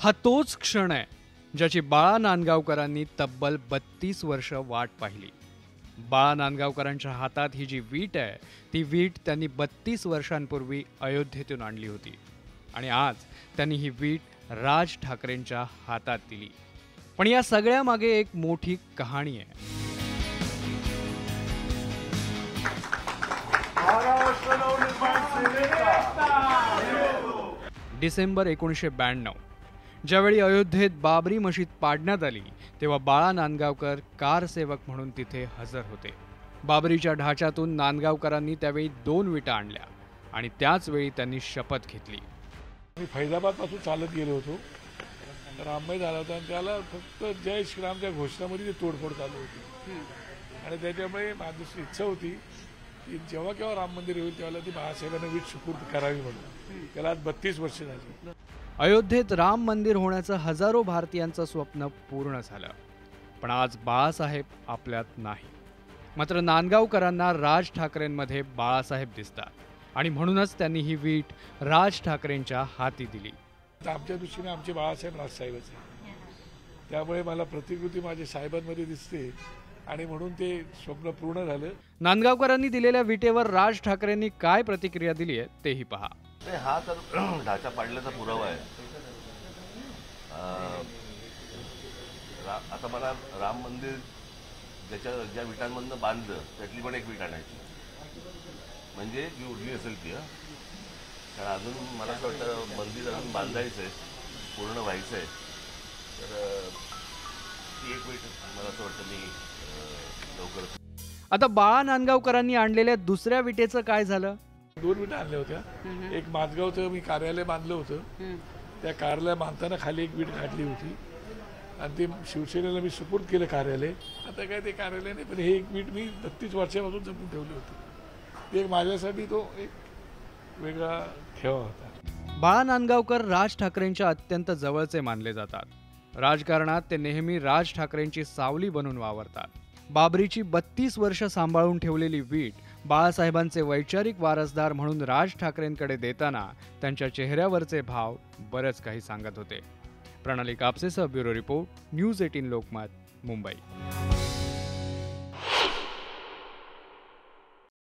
हा तोच क्षण आहे ज्याची बाळा नांदगावकरांनी तब्बल 32 वर्ष वाट पाहिली. बाळा नांदगावकरांच्या हातात ही जी वीट आहे ती वीट त्यांनी 32 वर्षांपूर्वी अयोध्येतून आणली होती आणि आज त्यांनी ही वीट राज ठाकरेंच्या हातात दिली. पण या सगळ्या मागे एक मोठी कहाणी आहे. डिसेंबर 1992 ज्यावेळी अयोध्येत बाबरी मशीद पाडण्यात आली तेव्हा बाळा नांदगावकर कारसेवक म्हणून तिथे हजर होते. बाबरीच्या ढाच्यातून नांदगावकरांनी त्यावेळी 2 विटा आणल्या आणि त्याच वेळी त्यांनी शपथ घेतली. मी फैजाबाद पासून चालत गेलो होतो, राममय झाला होता आणि त्याला फक्त जय श्रीरामच्या घोषणामध्ये ती तोडफोड चालू होती आणि त्याच्यामुळे माझी इच्छा होती की जेव्हा केव्हा राम मंदिर होईल त्यावेळेला ती बाळासाहेबांना वीट सुपूर्द करावी म्हणून. त्याला आज 32 वर्ष झाली. अयोध्येत राम मंदिर होण्याचं हजारो भारतीयांचं स्वप्न पूर्ण झालं, पण आज बाळासाहेब आपल्यात नाही. मात्र नांदगावकरांना राज ठाकरेंमध्ये बाळासाहेब दिसतात आणि म्हणूनच त्यांनी ही वीट राज ठाकरेंच्या हाती दिली. आमच्या दृष्टीने आमचे बाळासाहेब राजसाहेबच आहे, त्यामुळे मला प्रतिकृती माझ्या साहेबांमध्ये दिसते आणि म्हणून ते स्वप्न पूर्ण झालं. नांदगावकरांनी दिलेल्या विटेवर राज ठाकरेंनी काय प्रतिक्रिया दिली आहे तेही पहा. हा तर ढाचा पाडल्याचा पुरावा आहे. आता मला राम मंदिर ज्या विटांमधनं बांधलं त्यातली पण एक वीट आणायची, म्हणजे जी उरली असेल ती. कारण अजून मला असं वाटतं मंदिर अजून बांधायचं आहे, पूर्ण व्हायचं आहे, तर ती एक वीट मला असं वाटतं मी लवकर. आता बाळा नांदगावकरांनी आणलेल्या दुसऱ्या विटेचं काय झालं? 2 विटा आणल्या होत्या. एक माझगावचं मी कार्यालय बांधलं होतं, त्या कार्यालय बांधताना खाली एक वीट घातली होती आणि ते शिवसेनेला मी सुपूर्द केलं कार्यालय. आता काय ते कार्यालय नाही, पण हे एक वीट मी 32 वर्षापासून जपून ठेवली होती. ते माझ्यासाठी तो एक वेगळा ठेवा होता. बाळा नांदगावकर राज ठाकरेंच्या अत्यंत जवळचे मानले जातात. राजकारणात ते नेहमी राज ठाकरेंची सावली बनून वावरतात. बाबरीची 32 वर्ष सांभाळून ठेवलेली वीट बाळासाहेबांचे वैचारिक वारसदार म्हणून राज ठाकरेंकडे देताना त्यांच्या चेहऱ्यावरचे भाव बरंच काही सांगत होते. प्रणाली कापसेसह bureau report, news 18 Lokmat, Mumbai.